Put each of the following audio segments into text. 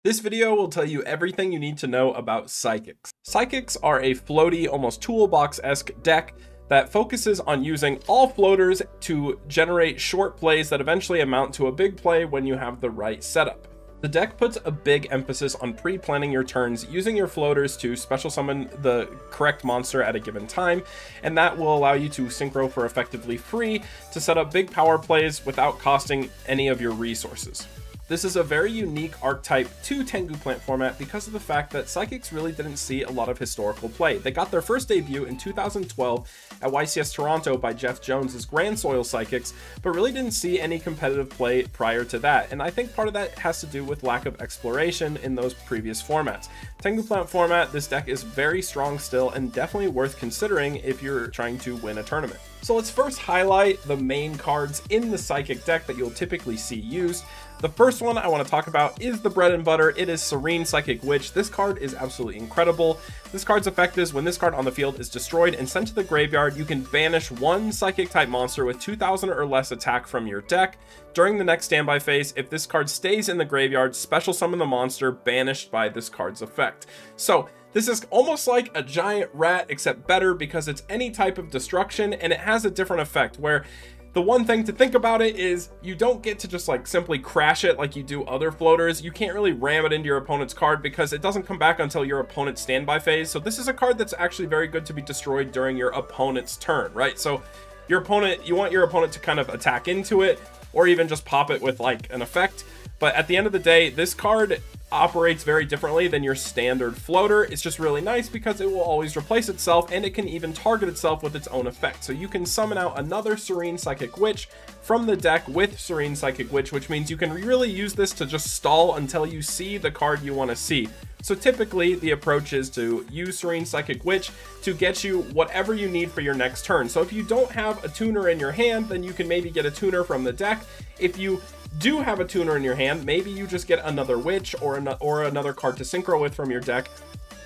This video will tell you everything you need to know about Psychics. Psychics are a floaty, almost toolbox-esque deck that focuses on using all floaters to generate short plays that eventually amount to a big play when you have the right setup. The deck puts a big emphasis on pre-planning your turns, using your floaters to special summon the correct monster at a given time, and that will allow you to synchro for effectively free to set up big power plays without costing any of your resources. This is a very unique archetype to Tengu plant format because of the fact that Psychics really didn't see a lot of historical play. They got their first debut in 2012 at YCS Toronto by Jeff Jones's Grand Soil Psychics, but really didn't see any competitive play prior to that, and I think part of that has to do with lack of exploration in those previous formats. Tengu plant format, this deck is very strong still and definitely worth considering if you're trying to win a tournament. So let's first highlight the main cards in the Psychic deck that you'll typically see used. The first one I want to talk about is the bread and butter. It is Serene Psychic Witch. This card is absolutely incredible. This card's effect is when this card on the field is destroyed and sent to the graveyard, you can banish one Psychic type monster with 2,000 or less attack from your deck. During the next standby phase, if this card stays in the graveyard, special summon the monster banished by this card's effect. So this is almost like a giant rat, except better because it's any type of destruction and it has a different effect where the one thing to think about it is you don't get to just like simply crash it like you do other floaters. You can't really ram it into your opponent's card because it doesn't come back until your opponent's standby phase. So this is a card that's actually very good to be destroyed during your opponent's turn, right? So your opponent, you want your opponent to kind of attack into it or even just pop it with like an effect. But at the end of the day, this card operates very differently than your standard floater. It's just really nice because it will always replace itself and it can even target itself with its own effect. So you can summon out another Serene Psychic Witch from the deck with Serene Psychic Witch, which means you can really use this to just stall until you see the card you want to see. So typically the approach is to use Serene Psychic Witch to get you whatever you need for your next turn. So if you don't have a tuner in your hand, then you can maybe get a tuner from the deck. If you do have a tuner in your hand, maybe you just get another witch or another card to synchro with from your deck.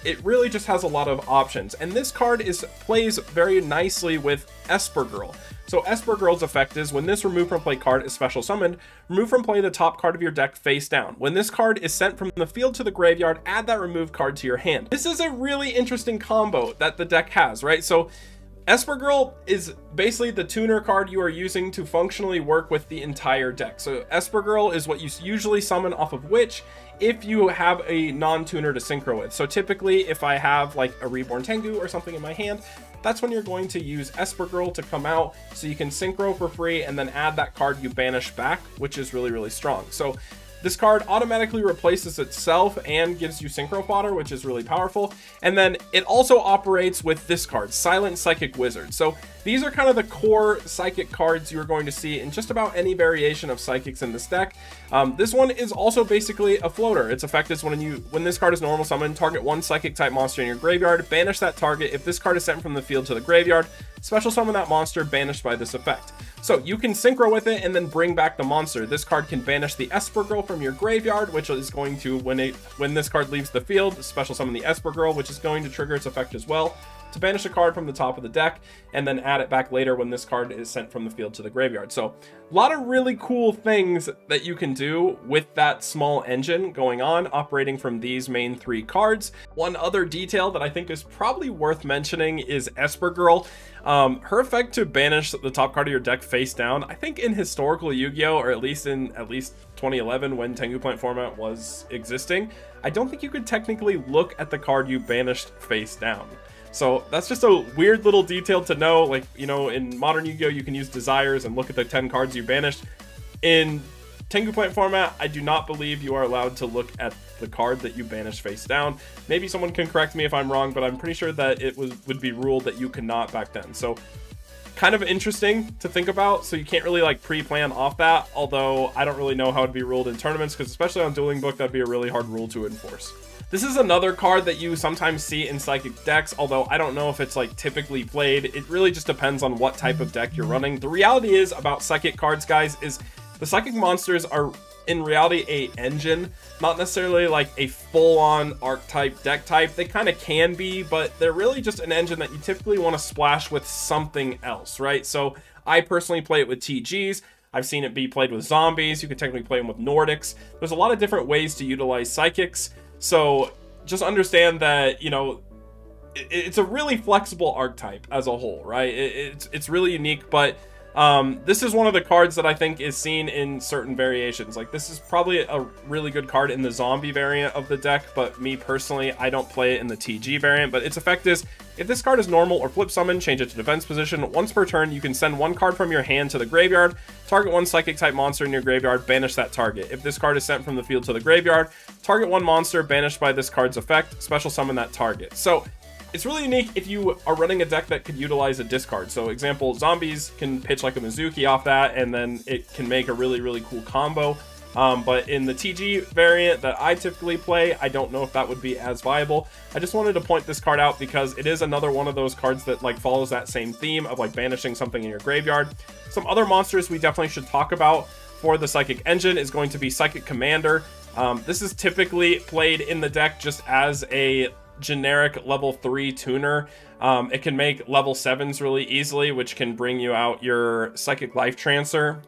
It really just has a lot of options, and this card plays very nicely with Esper Girl. So Esper Girl's effect is when this remove from play card is special summoned, remove from play the top card of your deck face down. When this card is sent from the field to the graveyard, add that removed card to your hand. This is a really interesting combo that the deck has, right? So Esper Girl is basically the tuner card you are using to functionally work with the entire deck. So Esper Girl is what you usually summon off of Witch if you have a non-tuner to synchro with. So typically if I have like a Reborn Tengu or something in my hand, that's when you're going to use Esper Girl to come out so you can synchro for free and then add that card you banish back, which is really, really strong. So this card automatically replaces itself and gives you synchro fodder, which is really powerful. And then it also operates with this card, Silent Psychic Wizard. So these are kind of the core psychic cards you're going to see in just about any variation of psychics in this deck. This one is also basically a floater. Its effect is when this card is normal summon, target one psychic type monster in your graveyard, banish that target. If this card is sent from the field to the graveyard, special summon that monster banished by this effect. So you can synchro with it and then bring back the monster. This card can banish the Esper Girl from your graveyard, which is going to, when this card leaves the field, special summon the Esper Girl, which is going to trigger its effect as well, to banish a card from the top of the deck and then add it back later when this card is sent from the field to the graveyard. So a lot of really cool things that you can do with that small engine going on, operating from these main three cards. One other detail that I think is probably worth mentioning is Esper Girl. Her effect to banish the top card of your deck face down, I think in historical Yu-Gi-Oh, or at least 2011 when Tengu plant format was existing, I don't think you could technically look at the card you banished face down. So that's just a weird little detail to know. Like, you know, in modern Yu-Gi-Oh, you can use desires and look at the 10 cards you banished. In Tengu plant format, I do not believe you are allowed to look at the card that you banished face down. Maybe someone can correct me if I'm wrong, but I'm pretty sure that it would be ruled that you cannot back then. So kind of interesting to think about. So you can't really like pre-plan off that, although I don't really know how it'd be ruled in tournaments, because especially on Dueling Book, that'd be a really hard rule to enforce. This is another card that you sometimes see in Psychic decks, although I don't know if it's like typically played. It really just depends on what type of deck you're running. The reality is about Psychic cards, guys, is the Psychic monsters are in reality a engine, not necessarily like a full-on archetype deck type. They kind of can be, but they're really just an engine that you typically want to splash with something else, right? So I personally play it with TGs. I've seen it be played with zombies. You can technically play them with Nordics. There's a lot of different ways to utilize psychics. So just understand that, you know, it's a really flexible archetype as a whole, right? It's really unique, but this is one of the cards that I think is seen in certain variations. Like, this is probably a really good card in the zombie variant of the deck, but me personally, I don't play it in the TG variant. But its effect is, if this card is normal or flip summon, change it to defense position. Once per turn, you can send one card from your hand to the graveyard, target one psychic type monster in your graveyard, banish that target. If this card is sent from the field to the graveyard, target one monster banished by this card's effect, special summon that target. So it's really unique if you are running a deck that could utilize a discard. So example, zombies can pitch like a Mizuki off that, and then it can make a really, really cool combo. But in the TG variant that I typically play, I don't know if that would be as viable. I just wanted to point this card out because it is another one of those cards that like follows that same theme of like banishing something in your graveyard. Some other monsters we definitely should talk about for the Psychic Engine is going to be Psychic Commander. This is typically played in the deck just as a generic level 3 tuner. It can make level 7s really easily, which can bring you out your Psychic Life Transfer,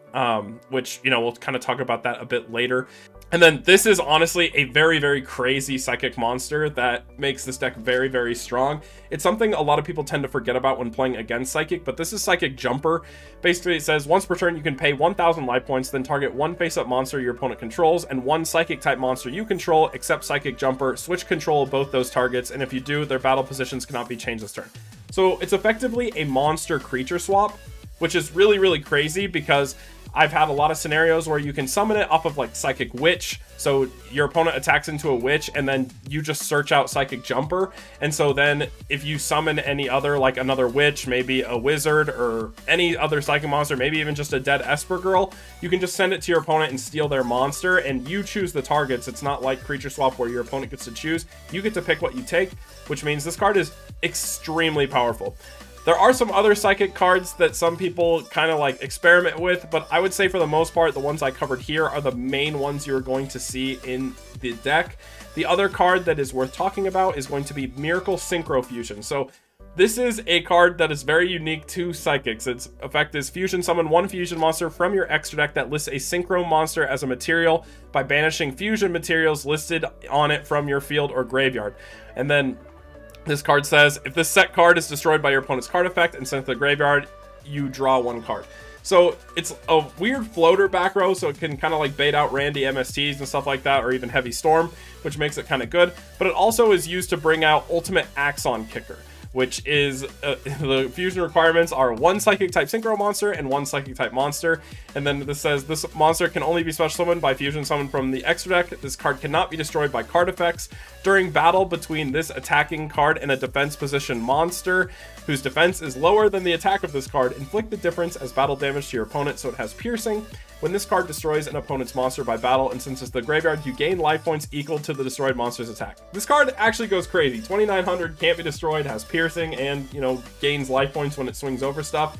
which, you know, we'll kind of talk about that a bit later. And then this is honestly a very, very crazy psychic monster that makes this deck very, very strong. It's something a lot of people tend to forget about when playing against Psychic, but this is Psychic Jumper. Basically, it says once per turn you can pay 1,000 life points, then target one face-up monster your opponent controls and one psychic type monster you control, except Psychic Jumper. Switch control of both those targets, and if you do, their battle positions cannot be changed this turn. So it's effectively a monster creature swap, which is really, really crazy because I've had a lot of scenarios where you can summon it off of like Psychic Witch. So your opponent attacks into a witch and then you just search out Psychic Jumper. And so then if you summon any other, like another witch, maybe a wizard or any other psychic monster, maybe even just a dead Esper girl, you can just send it to your opponent and steal their monster, and you choose the targets. It's not like Creature Swap where your opponent gets to choose. You get to pick what you take, which means this card is extremely powerful. There are some other psychic cards that some people kind of like experiment with, but I would say for the most part, the ones I covered here are the main ones you're going to see in the deck. The other card that is worth talking about is going to be Miracle Synchro Fusion. So this is a card that is very unique to psychics. Its effect is fusion summon one fusion monster from your extra deck that lists a synchro monster as a material by banishing fusion materials listed on it from your field or graveyard. And then this card says, if this set card is destroyed by your opponent's card effect and sent to the graveyard, you draw one card. So it's a weird floater back row, so it can kind of like bait out Randy MSTs and stuff like that, or even Heavy Storm, which makes it kind of good. But it also is used to bring out Ultimate Axon Kicker, which is the fusion requirements are one psychic type synchro monster and one psychic type monster. And then this says this monster can only be special summoned by fusion summon from the extra deck. This card cannot be destroyed by card effects. During battle between this attacking card and a defense position monster whose defense is lower than the attack of this card, inflict the difference as battle damage to your opponent, so it has piercing. When this card destroys an opponent's monster by battle and sends it to the graveyard, you gain life points equal to the destroyed monster's attack. This card actually goes crazy. 2,900, can't be destroyed, has piercing, and, you know, gains life points when it swings over stuff.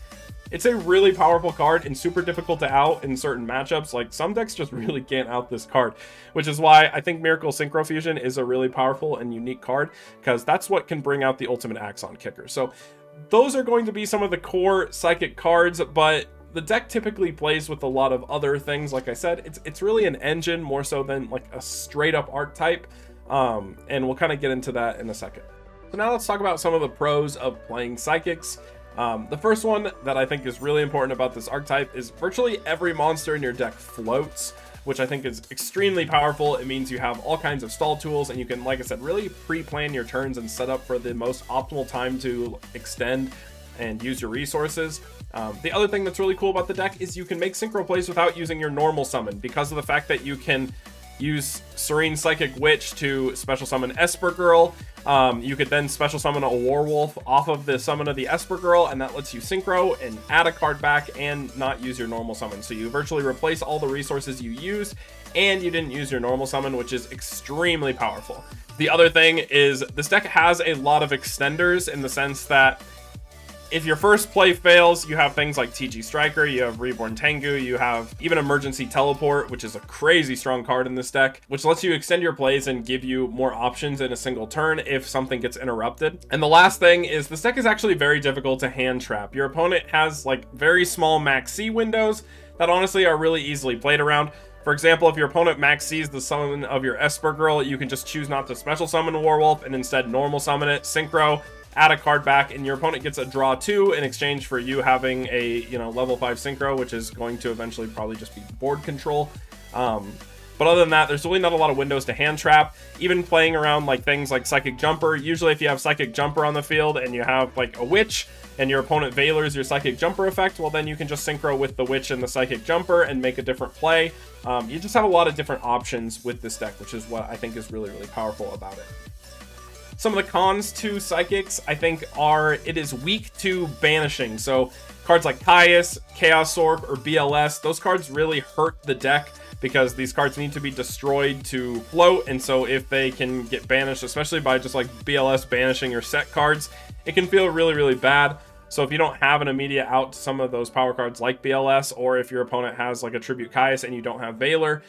It's a really powerful card and super difficult to out in certain matchups. Like, some decks just really can't out this card, which is why I think Miracle Synchro Fusion is a really powerful and unique card, because that's what can bring out the Ultimate Axon Kicker. So those are going to be some of the core psychic cards, but the deck typically plays with a lot of other things. Like I said, it's really an engine more so than like a straight up archetype, and we'll kind of get into that in a second. So now let's talk about some of the pros of playing psychics. The first one that I think is really important about this archetype is virtually every monster in your deck floats, which I think is extremely powerful. It means you have all kinds of stall tools, and you can, like I said, really pre-plan your turns and set up for the most optimal time to extend and use your resources. The other thing that's really cool about the deck is you can make synchro plays without using your normal summon, because of the fact that you can use Serene Psychic Witch to special summon Esper Girl. You could then special summon a Werewolf off of the summon of the Esper Girl, and that lets you synchro and add a card back and not use your normal summon. So you virtually replace all the resources you used, and you didn't use your normal summon, which is extremely powerful. The other thing is this deck has a lot of extenders, in the sense that if your first play fails, you have things like TG Striker, you have Reborn Tengu, you have even Emergency Teleport, which is a crazy strong card in this deck, which lets you extend your plays and give you more options in a single turn if something gets interrupted. And the last thing is this deck is actually very difficult to hand trap. Your opponent has like very small max C windows that honestly are really easily played around. For example, if your opponent max sees the summon of your Esper Girl, you can just choose not to special summon Warwolf and instead normal summon it, synchro, add a card back, and your opponent gets a draw 2 in exchange for you having a, you know, level 5 synchro, which is going to eventually probably just be board control. But other than that, there's really not a lot of windows to hand trap. Even playing around like things like Psychic Jumper, usually if you have Psychic Jumper on the field and you have like a Witch and your opponent Valors your Psychic Jumper effect, well then you can just synchro with the Witch and the Psychic Jumper and make a different play. You just have a lot of different options with this deck, which is what I think is really, really powerful about it. Some of the cons to Psychics, I think, are it is weak to banishing. So cards like Caius, Chaos Orc, or BLS, those cards really hurt the deck because these cards need to be destroyed to float, and so if they can get banished, especially by just like BLS banishing your set cards, it can feel really, really bad. So if you don't have an immediate out to some of those power cards like BLS, or if your opponent has like a Tribute Caius and you don't have Valor,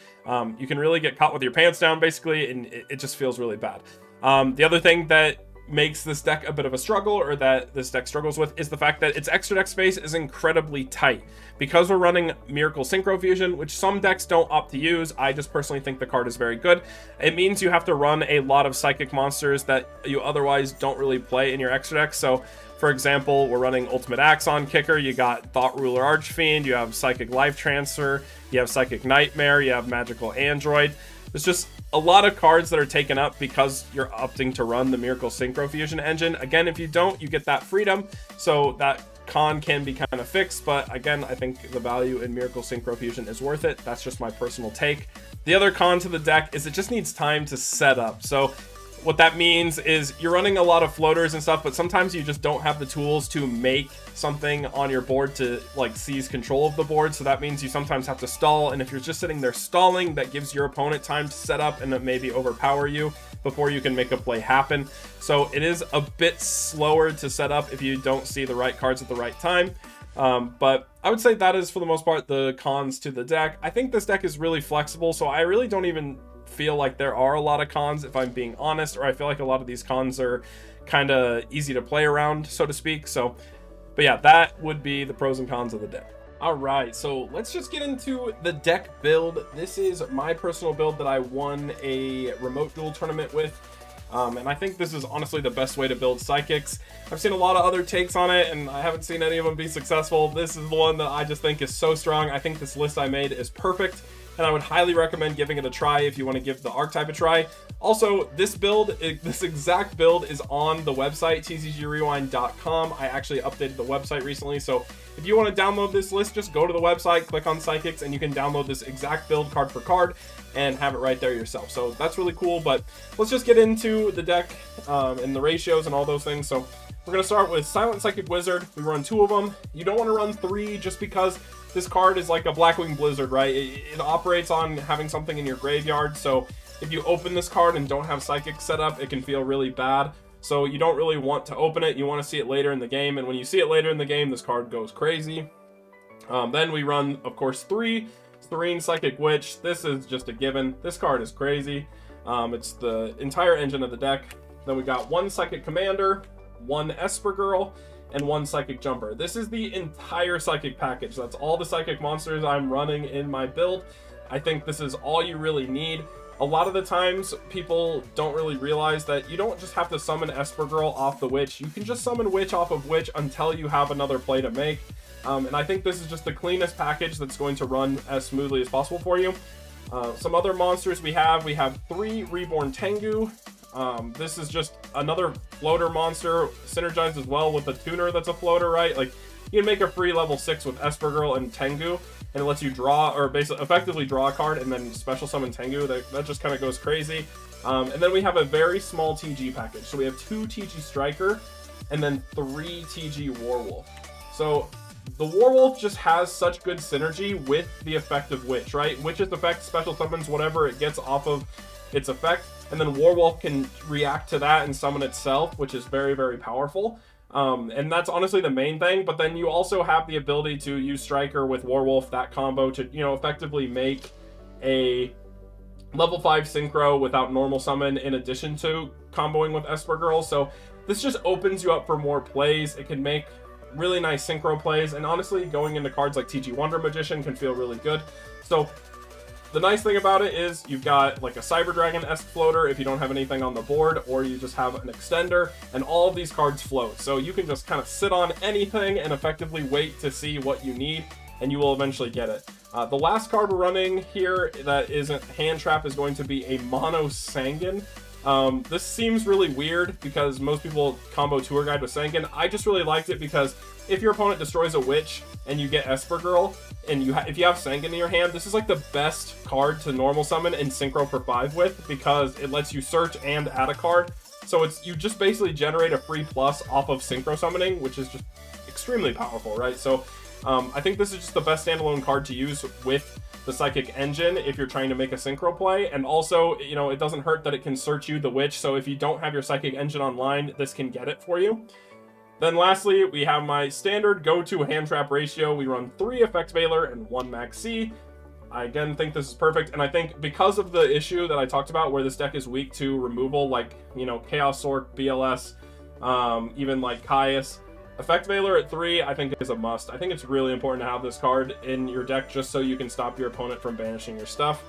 you can really get caught with your pants down basically, and it just feels really bad. The other thing that makes this deck a bit of a struggle, or that this deck struggles with, is the fact that its extra deck space is incredibly tight. Because we're running Miracle Synchro Fusion, which some decks don't opt to use, I just personally think the card is very good. It means you have to run a lot of Psychic monsters that you otherwise don't really play in your extra deck. So for example, we're running Ultimate Axon Kicker, you got Thought Ruler Archfiend, you have Psychic Life Transfer, you have Psychic Nightmare, you have Magical Android. There's just a lot of cards that are taken up because you're opting to run the Miracle Synchro Fusion engine. Again, if you don't, you get that freedom, so that con can be kind of fixed, but again, I think the value in Miracle Synchro Fusion is worth it. That's just my personal take. The other con to the deck is it just needs time to set up. So what that means is you're running a lot of floaters and stuff, but sometimes you just don't have the tools to make something on your board to like seize control of the board. So that means you sometimes have to stall, and if you're just sitting there stalling, that gives your opponent time to set up and maybe overpower you before you can make a play happen. So it is a bit slower to set up if you don't see the right cards at the right time. But I would say that is for the most part the cons to the deck. I think this deck is really flexible, so I really don't even feel like there are a lot of cons, if I'm being honest, or I feel like a lot of these cons are kind of easy to play around, so to speak. So, but yeah, that would be the pros and cons of the deck. All right, so let's just get into the deck build. This is my personal build that I won a remote duel tournament with. And I think this is honestly the best way to build Psychics. I've seen a lot of other takes on it, and I haven't seen any of them be successful. This is the one that I just think is so strong. I think this list I made is perfect, and I would highly recommend giving it a try if you want to give the archetype a try. Also, this build, this exact build is on the website, tcgrewind.com. I actually updated the website recently, so if you want to download this list, just go to the website, click on Psychics, and you can download this exact build card for card and have it right there yourself. So that's really cool, but let's just get into the deck and the ratios and all those things. So we're going to start with Silent Psychic Wizard. We run 2 of them. You don't want to run 3 just because this card is like a Blackwing Blizzard, right? It operates on having something in your graveyard, so if you open this card and don't have Psychic set up, it can feel really bad. So you don't really want to open it. You want to see it later in the game, and when you see it later in the game, this card goes crazy. Then we run, of course, 3 Serene Psychic Witch. This is just a given. This card is crazy. It's the entire engine of the deck. Then we got 1 Psychic Commander, 1 Esper Girl, and 1 Psychic Jumper. This is the entire Psychic package. That's all the Psychic monsters I'm running in my build. I think this is all you really need. A lot of the times, people don't really realize that you don't just have to summon Esper Girl off the Witch. You can just summon Witch off of Witch until you have another play to make. And I think this is just the cleanest package that's going to run as smoothly as possible for you. Some other monsters we have 3 Reborn Tengu. This is just another floater monster, synergized as well with the tuner that's a floater, right? Like, you can make a free level 6 with Esper Girl and Tengu, and it lets you draw, or basically effectively draw a card and then special summon Tengu. That just kind of goes crazy. And then we have a very small TG package. So we have 2 TG Striker and then 3 TG Warwolf. So the Warwolf just has such good synergy with the effect of Witch, right? Witch's effect special summons whatever it gets off of its effect, and then Warwolf can react to that and summon itself, which is very, very powerful. And that's honestly the main thing, but then you also have the ability to use Striker with Warwolf, that combo, to, you know, effectively make a level 5 synchro without normal summon in addition to comboing with Esper Girl. So this just opens you up for more plays. It can make really nice synchro plays, and honestly, going into cards like TG Wonder Magician can feel really good. So the nice thing about it is you've got like a Cyber Dragon-esque floater if you don't have anything on the board, or you just have an extender, and all of these cards float. So you can just kind of sit on anything and effectively wait to see what you need, and you will eventually get it. The last card we're running here that isn't Hand Trap is going to be a Mono Sanguine. This seems really weird because most people combo Tour Guide with Sanguine. I just really liked it because if your opponent destroys a Witch and you get Esper Girl, and if you have Sanguine in your hand, this is like the best card to normal summon and synchro for 5 with, because it lets you search and add a card. So you just basically generate a free plus off of synchro summoning, which is just extremely powerful, right? So I think this is just the best standalone card to use with the Psychic Engine if you're trying to make a synchro play. And also, you know, it doesn't hurt that it can search you the Witch, so if you don't have your Psychic Engine online, this can get it for you. Then lastly, we have my standard go-to hand trap ratio. We run 3 Effect Veiler and 1 Max C. I again think this is perfect, and I think because of the issue that I talked about where this deck is weak to removal, like, you know, Chaos Sork, BLS, even like Caius, Effect Veiler at 3 I think is a must. I think it's really important to have this card in your deck just so you can stop your opponent from banishing your stuff.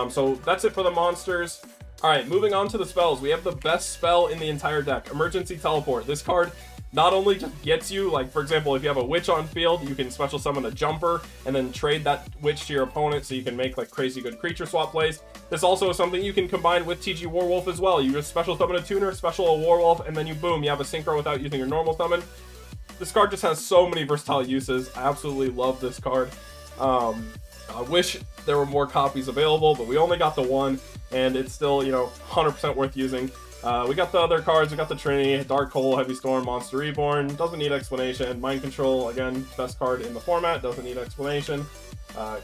So that's it for the monsters. Alright, moving on to the spells. We have the best spell in the entire deck, Emergency Teleport. This card not only just gets you, like, for example, if you have a Witch on field, you can special summon a Jumper and then trade that Witch to your opponent so you can make like crazy good creature swap plays. This also is something you can combine with TG Warwolf as well. You just special summon a Tuner, special a Warwolf, and then you boom, you have a synchro without using your normal summon. This card just has so many versatile uses. I absolutely love this card. I wish there were more copies available, but we only got the one, and it's still, you know, 100% worth using. We got the other cards. We got the Trinity, Dark Hole, Heavy Storm, Monster Reborn. Doesn't need explanation. Mind Control, again, best card in the format. Doesn't need explanation.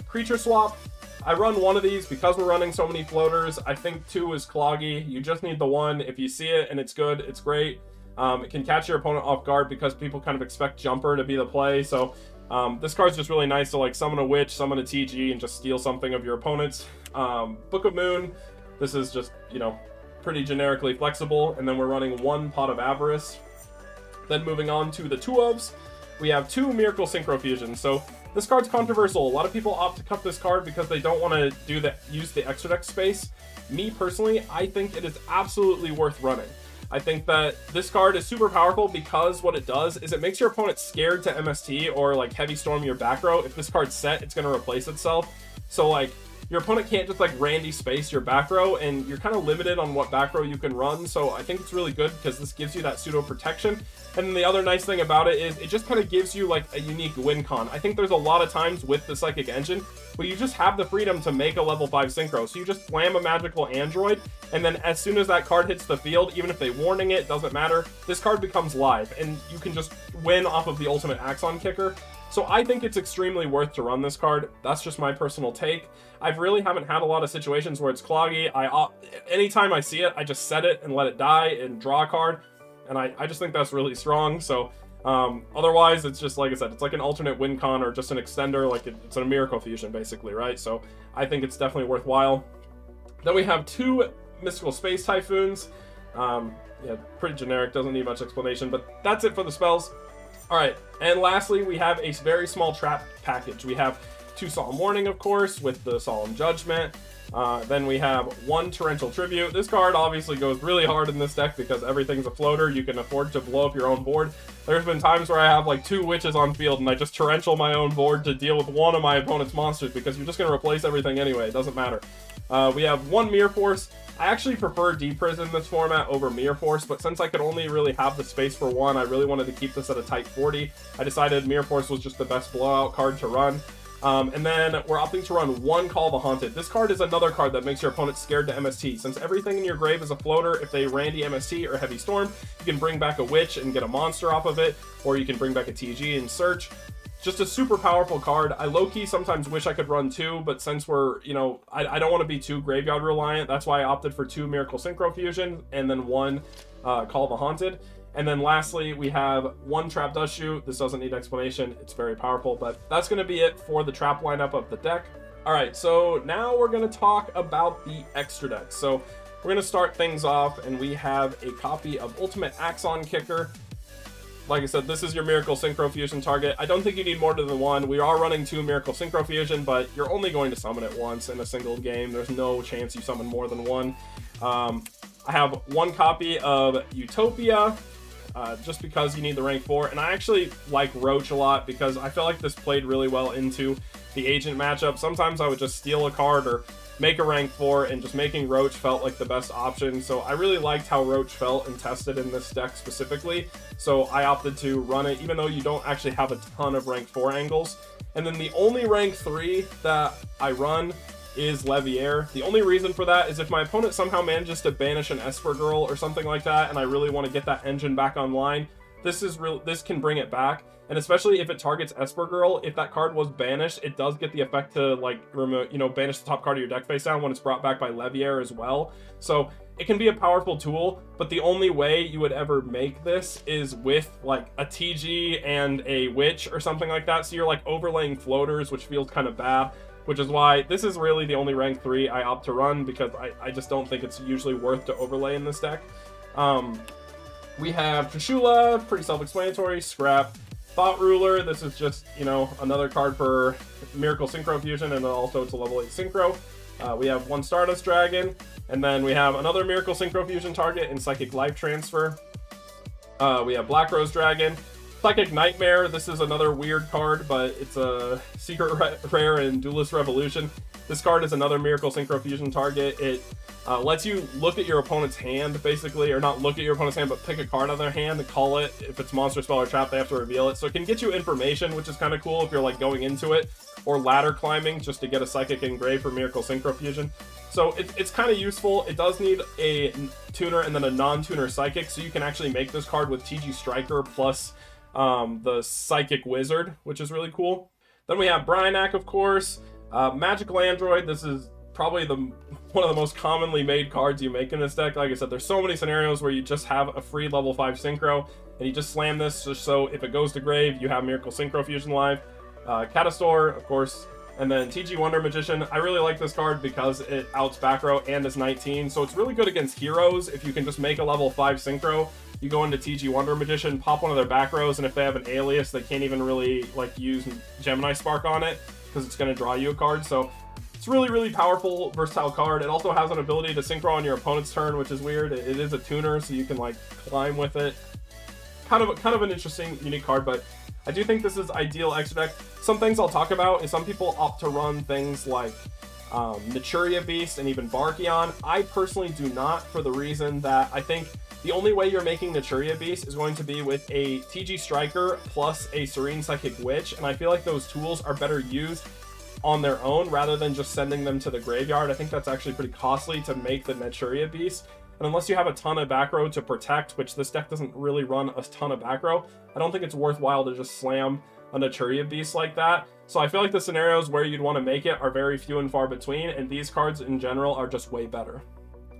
Creature Swap. I run one of these because we're running so many floaters. I think 2 is cloggy. You just need the 1. If you see it and it's good, it's great. It can catch your opponent off guard because people kind of expect Jumper to be the play. So this card's just really nice to like summon a Witch, summon a TG, and just steal something of your opponent's. Book of Moon. This is just, you know, pretty generically flexible. And then we're running 1 Pot of Avarice. Then moving on to the 2 ofs, we have 2 Miracle Synchro Fusions. So this card's controversial. A lot of people opt to cut this card because they don't want to use the extra deck space. Me personally, I think it is absolutely worth running. I think that this card is super powerful because what it does is it makes your opponent scared to MST or like Heavy Storm your back row. If this card's set, it's going to replace itself. So like your opponent can't just like Randy space your back row, and you're kind of limited on what back row you can run. So I think it's really good because this gives you that pseudo protection. And then the other nice thing about it is it just kind of gives you like a unique win con. I think there's a lot of times with the Psychic Engine where you just have the freedom to make a level 5 synchro. So you just slam a magical android, and then as soon as that card hits the field, even if they warning it, doesn't matter, this card becomes live and you can just win off of the ultimate Axon Kicker. So I think it's extremely worth to run this card. That's just my personal take. I really haven't had a lot of situations where it's cloggy. Anytime I see it, I just set it and let it die and draw a card. And I just think that's really strong. So otherwise, it's just, like I said, it's like an alternate win con or just an extender. Like it's a Miracle Fusion, basically, right? So I think it's definitely worthwhile. Then we have 2 Mystical Space Typhoons. Yeah, pretty generic, doesn't need much explanation, but that's it for the spells. Alright, and lastly, we have a very small trap package. We have 2 Solemn Warning, of course, with the Solemn Judgment. Then we have 1 Torrential Tribute. This card obviously goes really hard in this deck because everything's a floater. You can afford to blow up your own board. There's been times where I have like 2 Witches on field and I just torrential my own board to deal with one of my opponent's monsters because you're just going to replace everything anyway. It doesn't matter. We have 1 Mirror Force. I actually prefer D-Prison in this format over Mirror Force, but since I could only really have the space for 1, I really wanted to keep this at a tight 40. I decided Mirror Force was just the best blowout card to run. And then we're opting to run 1 Call of the Haunted. This card is another card that makes your opponent scared to MST. Since everything in your grave is a floater, if they Randy MST or Heavy Storm, you can bring back a Witch and get a monster off of it, or you can bring back a TG and search. Just a super powerful card. I low-key sometimes wish I could run 2, but since we're, you know, I don't want to be too graveyard reliant, that's why I opted for 2 Miracle Synchro Fusion and then 1 Call of the Haunted. And then lastly, we have 1 Trap Dust Shoot. This doesn't need explanation. It's very powerful, but that's going to be it for the trap lineup of the deck. All right, so now we're going to talk about the extra decks. So we're going to start things off, and we have a copy of Ultimate Axon Kicker. like I said, this is your Miracle Synchro Fusion target. I don't think you need more than one. We are running 2 Miracle Synchro Fusion, but you're only going to summon it once in a single game. There's no chance you summon more than one. I have 1 copy of Utopia, just because you need the rank 4, and I actually like Roach a lot because I feel like this played really well into the agent matchup. Sometimes I would just steal a card or make a rank 4, and just making Roach felt like the best option. So I really liked how Roach felt and tested in this deck specifically, so I opted to run it even though you don't actually have a ton of rank 4 angles. And then the only rank 3 that I run is Leviair. The only reason for that is if my opponent somehow manages to banish an Esper Girl or something like that, and I really want to get that engine back online, this can bring it back. And especially if it targets Esper Girl, if that card was banished, it does get the effect to like remove, banish the top card of your deck face down when it's brought back by Leviair as well. So it can be a powerful tool, but the only way you would ever make this is with like a TG and a Witch or something like that. So you're like overlaying floaters, which feels kind of bad, which is why this is really the only rank 3 I opt to run, because I just don't think it's usually worth to overlay in this deck. We have Trishula, pretty self-explanatory. Scrap. Thought Ruler, this is just, another card for Miracle Synchro Fusion, and also it's a level 8 Synchro. We have 1 Stardust Dragon, and then we have another Miracle Synchro Fusion target in Psychic Life Transfer. We have Black Rose Dragon. Psychic Nightmare, this is another weird card, but it's a secret rare in Duelist Revolution. This card is another Miracle Synchro Fusion target. It lets you look at your opponent's hand, basically, or not look at your opponent's hand, but pick a card out of their hand and call it. If it's monster, spell, or trap, they have to reveal it. So it can get you information, which is kind of cool if you're like going into it, or ladder climbing just to get a Psychic Engrave for Miracle Synchro Fusion. So it's kind of useful. It does need a tuner and then a non-tuner Psychic, so you can actually make this card with TG Striker plus the Psychic Wizard, which is really cool. Then we have Bryanak, of course. Magical Android, this is probably one of the most commonly made cards you make in this deck. Like I said, there's so many scenarios where you just have a free level 5 Synchro, and you just slam this just so if it goes to grave, you have Miracle Synchro Fusion live. Catastor, of course, and then TG Wonder Magician. I really like this card because it outs back row and is 19, so it's really good against heroes. If you can just make a level 5 Synchro, you go into TG Wonder Magician, pop one of their back rows, and if they have an alias, they can't even really like use Gemini Spark on it because it's going to draw you a card. So it's really, really powerful, versatile card. It also has an ability to synchro on your opponent's turn, which is weird. It is a tuner, so you can like climb with it. Kind of an interesting, unique card, but I do think this is ideal extra deck. Some things I'll talk about is some people opt to run things like Naturia Beast and even Barkion. I personally do not, for the reason that I think the only way you're making Naturia Beast is going to be with a TG Striker plus a Serene Psychic Witch, and I feel like those tools are better used on their own rather than just sending them to the graveyard. I think that's actually pretty costly to make the Naturia Beast, and unless you have a ton of back row to protect, which this deck doesn't really run a ton of back row, I don't think it's worthwhile to just slam a Naturia Beast like that. So I feel like the scenarios where you'd want to make it are very few and far between, and these cards in general are just way better.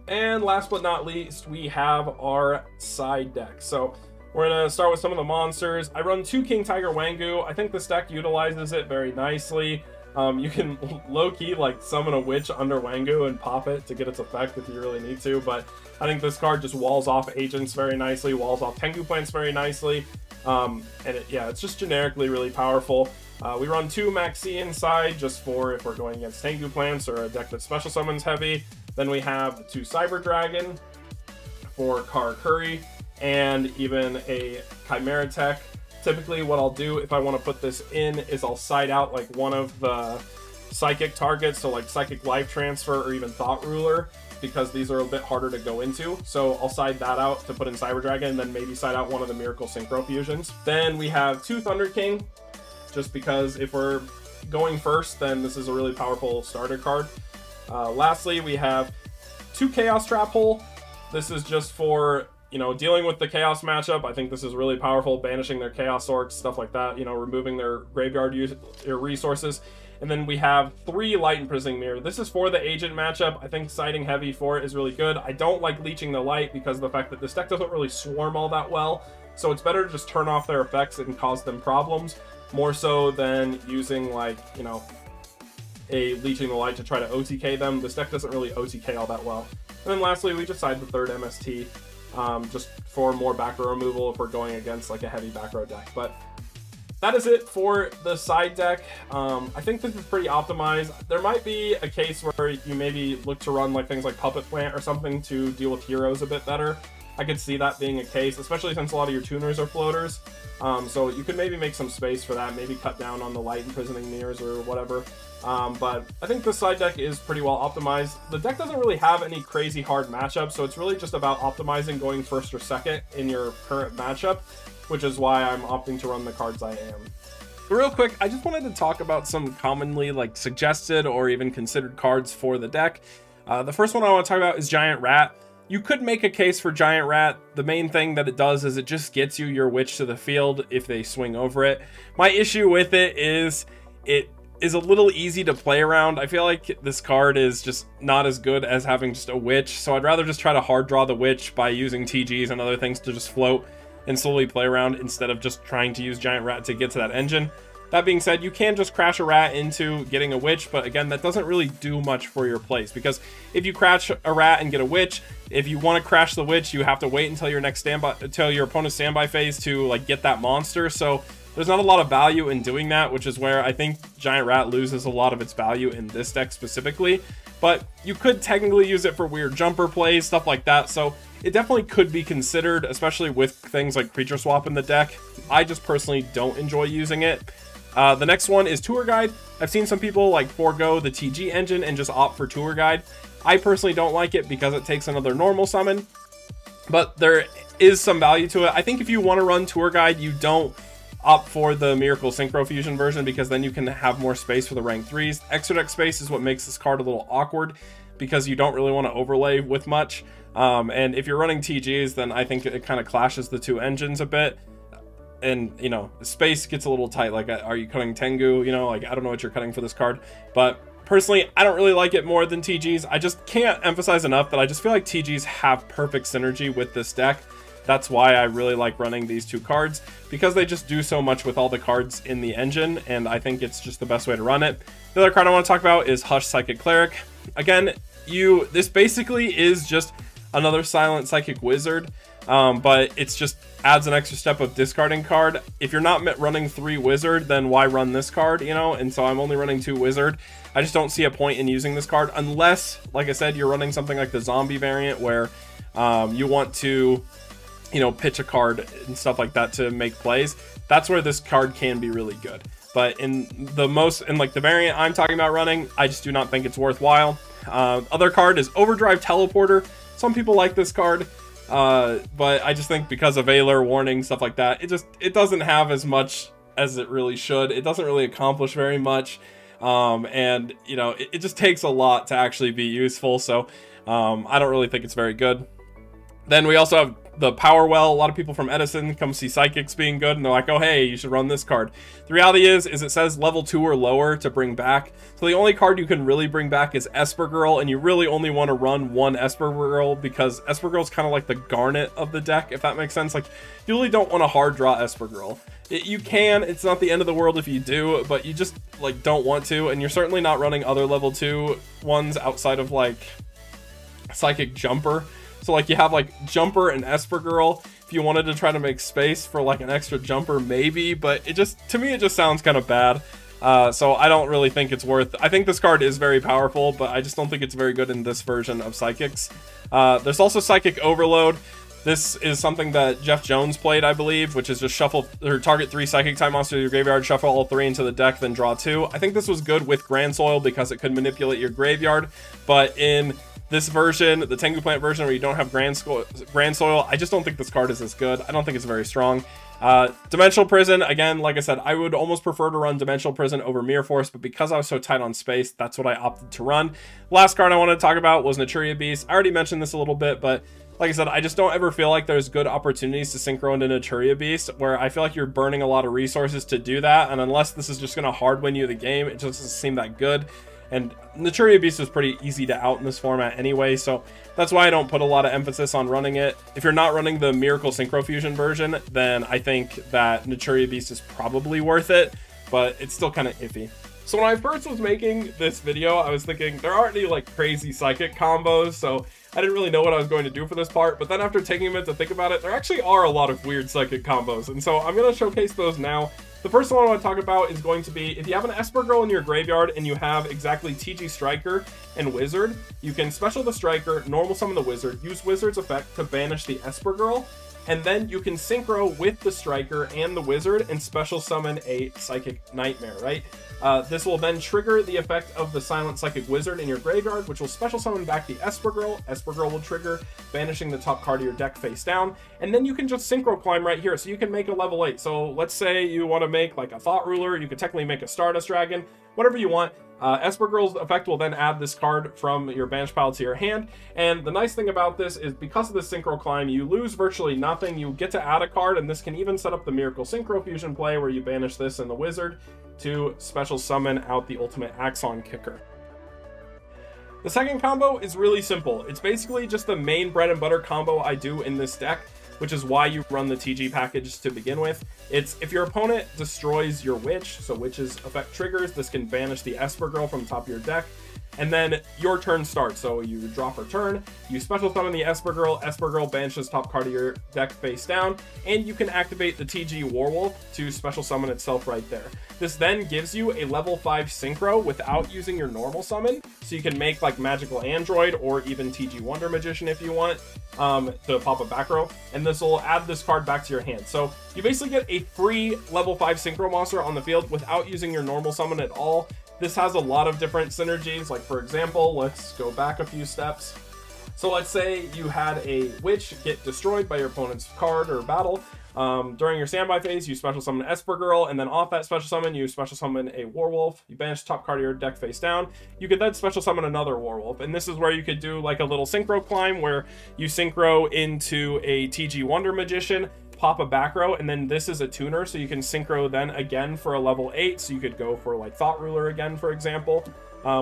And last but not least, we have our side deck. So we're going to start with some of the monsters. I run 2 King Tiger Wangu. I think this deck utilizes it very nicely. You can low-key like summon a witch under Wangu and pop it to get its effect if you really need to, but I think this card just walls off agents very nicely, walls off Tengu plants very nicely, and it's just generically really powerful. We run 2 Maxi inside just for if we're going against Tengu plants or a deck that special summons heavy. Then we have 2 Cyber Dragon for Karakuri and even a Chimera Tech. Typically what I'll do if I want to put this in is I'll side out like one of the psychic targets, so like Psychic Life Transfer or even Thought Ruler, because these are a bit harder to go into. So I'll side that out to put in Cyber Dragon and then maybe side out one of the Miracle Synchro Fusions. Then we have 2 Thunder King, just because if we're going first, then this is a really powerful starter card. Lastly, we have 2 Chaos Trap Hole. This is just for, dealing with the Chaos matchup. I think this is really powerful, banishing their Chaos Orcs, stuff like that, removing their graveyard resources. And then we have 3 Light Imprisoning Mirror. This is for the Agent matchup. I think siding heavy for it is really good. I don't like Leeching the Light because of the fact that this deck doesn't really swarm all that well. So it's better to just turn off their effects and cause them problems, more so than using like, a Leeching the Light to try to OTK them. This deck doesn't really OTK all that well. And then lastly, we just side the 3rd MST. just for more back row removal if we're going against like a heavy back row deck. But that is it for the side deck. I think this is pretty optimized. There might be a case where you maybe look to run like things like Puppet Plant or something to deal with heroes a bit better. I could see that being a case, especially since a lot of your tuners are floaters. So you could maybe make some space for that, maybe cut down on the light imprisoning mirrors or whatever. But I think the side deck is pretty well optimized. The deck doesn't really have any crazy hard matchups, so it's really just about optimizing going first or second in your current matchup, which is why I'm opting to run the cards I am. Real quick, I just wanted to talk about some commonly like suggested or even considered cards for the deck. The first one I want to talk about is Giant Rat. You could make a case for Giant Rat. The main thing that it does is it just gets you your Witch to the field if they swing over it. My issue with it is a little easy to play around. I feel like this card is just not as good as having just a Witch, so I'd rather just try to hard draw the Witch by using TGs and other things to just float and slowly play around instead of just trying to use Giant Rat to get to that engine. That being said, you can just crash a rat into getting a Witch, but again, that doesn't really do much for your plays, because if you crash a rat and get a Witch, if you want to crash the Witch, you have to wait until your next standby, until your opponent's standby phase to like get that monster. So there's not a lot of value in doing that, which is where I think Giant Rat loses a lot of its value in this deck specifically. But you could technically use it for weird jumper plays, stuff like that. So it definitely could be considered, especially with things like Creature Swap in the deck. I just personally don't enjoy using it. The next one is Tour Guide. I've seen some people like forego the TG engine and just opt for Tour Guide. I personally don't like it because it takes another normal summon, but there is some value to it. I think if you want to run Tour Guide, you don't opt for the Miracle Synchro Fusion version, because then you can have more space for the rank 3s. Extra deck space is what makes this card a little awkward, because you don't really want to overlay with much. And if you're running TGs, then I think it kind of clashes the two engines a bit. And, you know, space gets a little tight. Like, are you cutting Tengu? You know, like, I don't know what you're cutting for this card. But personally, I don't really like it more than TGs. I just can't emphasize enough that I just feel like TGs have perfect synergy with this deck. That's why I really like running these two cards, because they just do so much with all the cards in the engine, and I think it's just the best way to run it. The other card I want to talk about is Hush Psychic Cleric. Again, this basically is just another silent Psychic Wizard, but it's just adds an extra step of discarding card. If you're not running 3 Wizard, then why run this card, you know? And so I'm only running 2 Wizard. I just don't see a point in using this card unless, like I said, you're running something like the zombie variant where you want to, you know, pitch a card and stuff like that to make plays. That's where this card can be really good. But in like the variant I'm talking about running, I just do not think it's worthwhile. Other card is Overdrive Teleporter. Some people like this card, but I just think because of Valor, Warning, stuff like that, it doesn't have as much as it really should. It doesn't really accomplish very much, and you know, it just takes a lot to actually be useful. So I don't really think it's very good. Then we also have the Power Well. A lot of people from Edison come see Psychics being good, and they're like, oh, hey, you should run this card. The reality is it says level 2 or lower to bring back. So the only card you can really bring back is Esper Girl, and you really only want to run one Esper Girl, because Esper Girl is kind of like the Garnet of the deck, if that makes sense. Like, you really don't want to hard draw Esper Girl. You can, it's not the end of the world if you do, but you just like don't want to, and you're certainly not running other level 2 ones outside of like Psychic Jumper. So like you have like Jumper and Esper Girl. If you wanted to try to make space for like an extra Jumper, maybe, but to me it just sounds kind of bad. So I don't really think it's worth. I think this card is very powerful, but I just don't think it's very good in this version of Psychics. There's also Psychic Overload. This is something that Jeff Jones played, I believe, which is just shuffle or target 3 Psychic type monsters to your graveyard, shuffle all 3 into the deck, then draw 2. I think this was good with Grand Soil because it could manipulate your graveyard, but in this version, the Tengu Plant version, where you don't have Grand Soil, I just don't think this card is as good. I don't think it's very strong. Dimensional Prison, again, like I said, I would almost prefer to run Dimensional Prison over Mirror Force, but because I was so tight on space, that's what I opted to run. Last card I wanted to talk about was Naturia Beast. I already mentioned this a little bit, but like I said, I just don't ever feel like there's good opportunities to synchro into Naturia Beast, where I feel like you're burning a lot of resources to do that, and unless this is just going to hard win you the game, it just doesn't seem that good. And Naturia Beast is pretty easy to out in this format anyway, so that's why I don't put a lot of emphasis on running it. If you're not running the Miracle Synchro Fusion version, then I think that Naturia Beast is probably worth it, but it's still kind of iffy. So when I first was making this video, I was thinking there aren't any like crazy Psychic combos, so I didn't really know what I was going to do for this part, but then after taking a minute to think about it, there actually are a lot of weird psychic combos, and so I'm going to showcase those now. The first one I want to talk about is going to be, if you have an Esper Girl in your graveyard and you have exactly TG Striker and Wizard, you can special the Striker, normal summon the Wizard, use Wizard's effect to banish the Esper Girl, and then you can synchro with the Striker and the Wizard and special summon a Psychic Nightmare, right? This will then trigger the effect of the Silent Psychic Wizard in your graveyard, which will special summon back the Esper Girl. Esper Girl will trigger, banishing the top card of your deck face down, and then you can just synchro climb right here. So you can make a level 8. So let's say you want to make like a Thought Ruler, you could technically make a Stardust Dragon, whatever you want. Esper Girl's effect will then add this card from your banish pile to your hand, and the nice thing about this is because of the synchro climb, you lose virtually nothing. You get to add a card, and this can even set up the Miracle Synchro Fusion play where you banish this and the Wizard to special summon out the ultimate Axon Kicker. The second combo is really simple. It's basically just the main bread and butter combo I do in this deck, which is why you run the TG package to begin with. It's if your opponent destroys your Witch, so Witch's effect triggers, this can banish the Esper Girl from the top of your deck, and then your turn starts. So you drop her turn, you special summon the Esper Girl banishes top card of your deck face down, and you can activate the TG Warwolf to special summon itself right there. This then gives you a level 5 synchro without using your normal summon, so you can make like Magical Android or even TG Wonder Magician if you want, to pop a back row, and this will add this card back to your hand. So you basically get a free level 5 synchro monster on the field without using your normal summon at all. This has a lot of different synergies, like for example, let's go back a few steps. So let's say you had a Witch get destroyed by your opponent's card or battle. During your standby phase, you special summon Esper Girl, and then off that special summon, you special summon a Warwolf. You banish top card of your deck face down. You could then special summon another Warwolf, and this is where you could do like a little synchro climb where you synchro into a TG Wonder Magician, pop a back row, and then this is a tuner, so you can synchro then again for a level 8, so you could go for like Thought Ruler again, for example,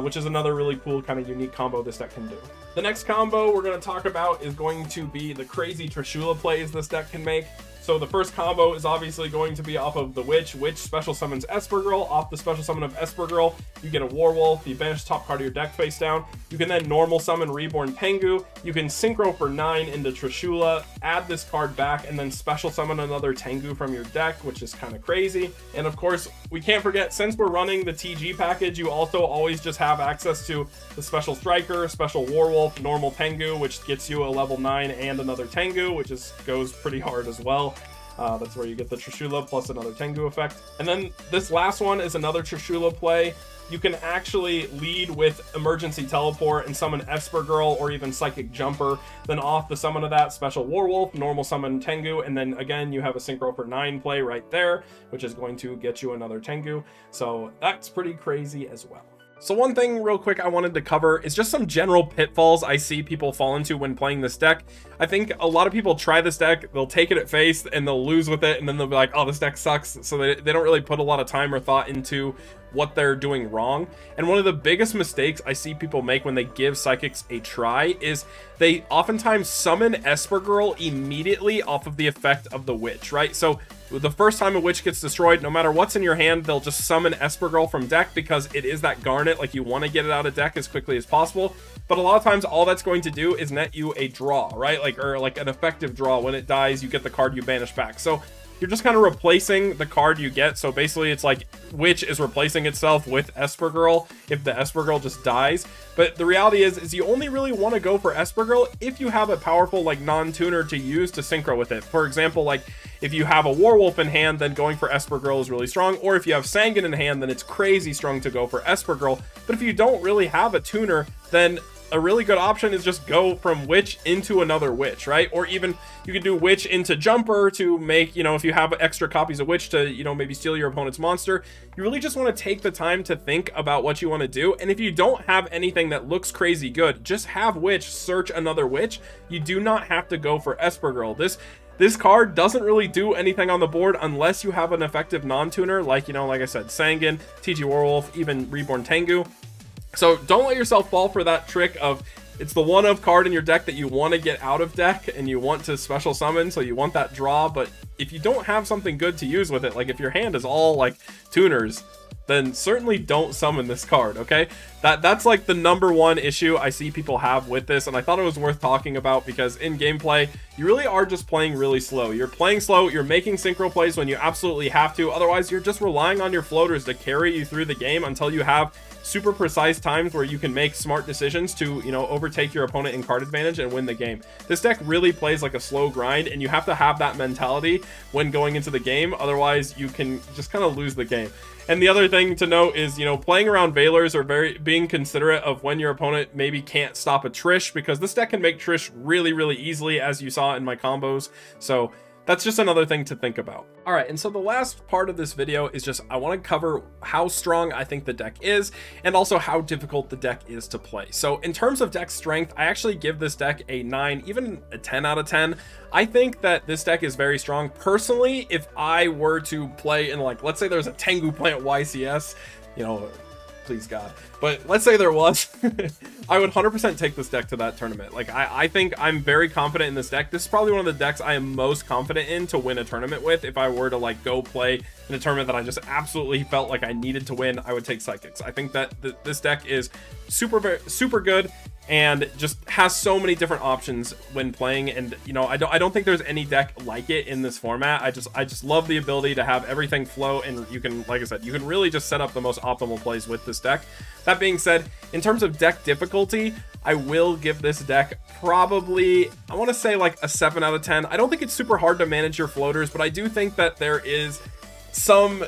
which is another really cool kind of unique combo this deck can do. The next combo we're going to talk about is going to be the crazy Trishula plays this deck can make. So the first combo is obviously going to be off of the Witch. Witch special summons Esper Girl. Off the special summon of Esper Girl, you get a Warwolf. You banish top card of your deck face down. You can then normal summon Reborn Tengu. You can synchro for 9 into Trishula, add this card back, and then special summon another Tengu from your deck, which is kind of crazy. And of course, we can't forget, since we're running the TG package, you also always just have access to the special Striker, special Warwolf, normal Tengu, which gets you a level 9 and another Tengu, which goes pretty hard as well. That's where you get the Trishula plus another Tengu effect. And then this last one is another Trishula play. You can actually lead with Emergency Teleport and summon Esper Girl or even Psychic Jumper. Then off the summon of that, special Warwolf, normal summon Tengu, and then again you have a synchro for 9 play right there, which is going to get you another Tengu. So that's pretty crazy as well. So one thing real quick I wanted to cover is just some general pitfalls I see people fall into when playing this deck. I think a lot of people try this deck, they'll take it at face and they'll lose with it, and then they'll be like, oh, this deck sucks. So they don't really put a lot of time or thought into what they're doing wrong. And one of the biggest mistakes I see people make when they give Psychics a try is they oftentimes summon Esper Girl immediately off of the effect of the Witch, right? So the first time a Witch gets destroyed, no matter what's in your hand, they'll just summon Esper Girl from deck because it is that Garnet, like you want to get it out of deck as quickly as possible. But a lot of times all that's going to do is net you a draw, right? Or like an effective draw. When it dies, you get the card you banish back. So you're just kind of replacing the card you get. So basically it's like Witch is replacing itself with Esper Girl if the Esper Girl just dies. But the reality is you only really want to go for Esper Girl if you have a powerful like non-tuner to use to synchro with it. For example, like if you have a Warwolf in hand, then going for Esper Girl is really strong. Or if you have Sangan in hand, then it's crazy strong to go for Esper Girl. But if you don't really have a tuner, then a really good option is just go from Witch into another Witch, right? Or even you can do Witch into Jumper to make, you know, if you have extra copies of Witch to, you know, maybe steal your opponent's monster. You really just want to take the time to think about what you want to do. And if you don't have anything that looks crazy good, just have Witch search another Witch. You do not have to go for Esper Girl. This card doesn't really do anything on the board unless you have an effective non-tuner, like, you know, like I said, Sangan, TG Warwolf, even Reborn Tengu. So don't let yourself fall for that trick of it's the one-of card in your deck that you want to get out of deck and you want to special summon, so you want that draw. But if you don't have something good to use with it, like if your hand is all like tuners, then certainly don't summon this card, okay? That's like the #1 issue I see people have with this, and I thought it was worth talking about because in gameplay, you really are just playing really slow. You're playing slow, you're making synchro plays when you absolutely have to, otherwise you're just relying on your floaters to carry you through the game until you have super precise times where you can make smart decisions to, you know, overtake your opponent in card advantage and win the game. This deck really plays like a slow grind, and you have to have that mentality when going into the game, otherwise you can just kind of lose the game. And the other thing to note is, you know, playing around Veilers or being considerate of when your opponent maybe can't stop a Trish, because this deck can make Trish really, really easily, as you saw in my combos. So that's just another thing to think about. All right, and so the last part of this video is just I want to cover how strong I think the deck is and also how difficult the deck is to play. So in terms of deck strength, I actually give this deck a 9, even a 10 out of 10. I think that this deck is very strong. Personally, if I were to play in, like, let's say there's a Tengu plant YCS, you know, please God, but let's say there was, I would 100% take this deck to that tournament. Like, I think I'm very confident in this deck. This is probably one of the decks I am most confident in to win a tournament with. If I were to like go play in a tournament that I just absolutely felt like I needed to win, I would take Psychics. I think that this deck is super good and just has so many different options when playing. And you know, I don't think there's any deck like it in this format. I just love the ability to have everything flow, and you can, like I said, you can really just set up the most optimal plays with this deck. That being said, in terms of deck difficulty, I will give this deck probably, I want to say like a 7 out of 10. I don't think it's super hard to manage your floaters, but I do think that there is some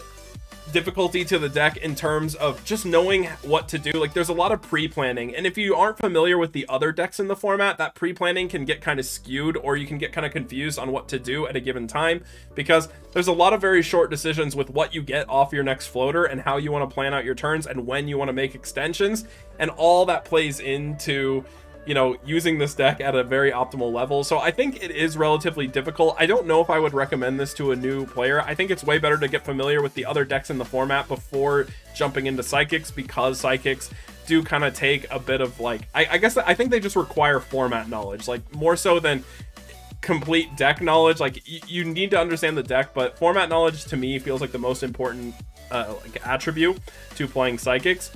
difficulty to the deck in terms of just knowing what to do. Like, there's a lot of pre-planning, and if you aren't familiar with the other decks in the format, that pre-planning can get kind of skewed, or you can get kind of confused on what to do at a given time, because there's a lot of very short decisions with what you get off your next floater and how you want to plan out your turns and when you want to make extensions, and all that plays into, you know, using this deck at a very optimal level. So I think it is relatively difficult. I don't know if I would recommend this to a new player. I think it's way better to get familiar with the other decks in the format before jumping into Psychics, because Psychics do kind of take a bit of like, I think they just require format knowledge, like more so than complete deck knowledge. Like, you need to understand the deck, but format knowledge to me feels like the most important like attribute to playing Psychics,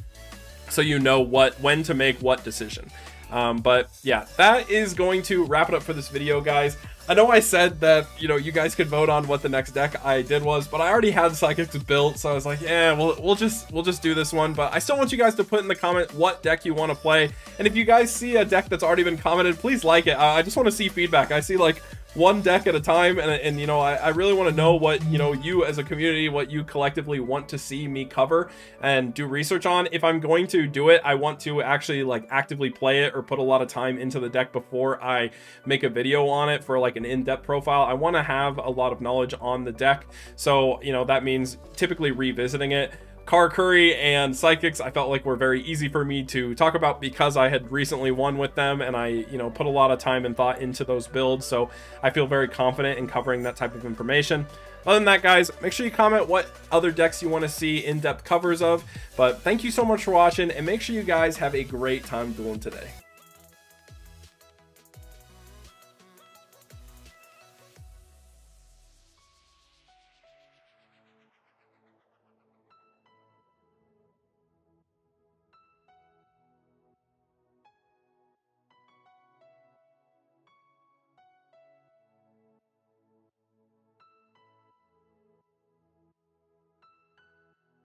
so you know when to make what decision. But yeah, that is going to wrap it up for this video, guys. I know I said that, you know, you guys could vote on what the next deck I did was, but I already had Psychics built, so I was like, yeah, we'll just do this one. But I still want you guys to put in the comment what deck you want to play, and if you guys see a deck that's already been commented, please like it. I just want to see feedback. I see like one deck at a time, and you know, I really want to know what, you know, you as a community, what you collectively want to see me cover and do research on. If I'm going to do it, I want to actually like actively play it or put a lot of time into the deck before I make a video on it for like an in-depth profile. I want to have a lot of knowledge on the deck, so you know, that means typically revisiting it. Curry and Psychics, I felt like were very easy for me to talk about because I had recently won with them, and I, you know, put a lot of time and thought into those builds, so I feel very confident in covering that type of information. Other than that, guys, make sure you comment what other decks you want to see in-depth covers of. But thank you so much for watching, and make sure you guys have a great time dueling today.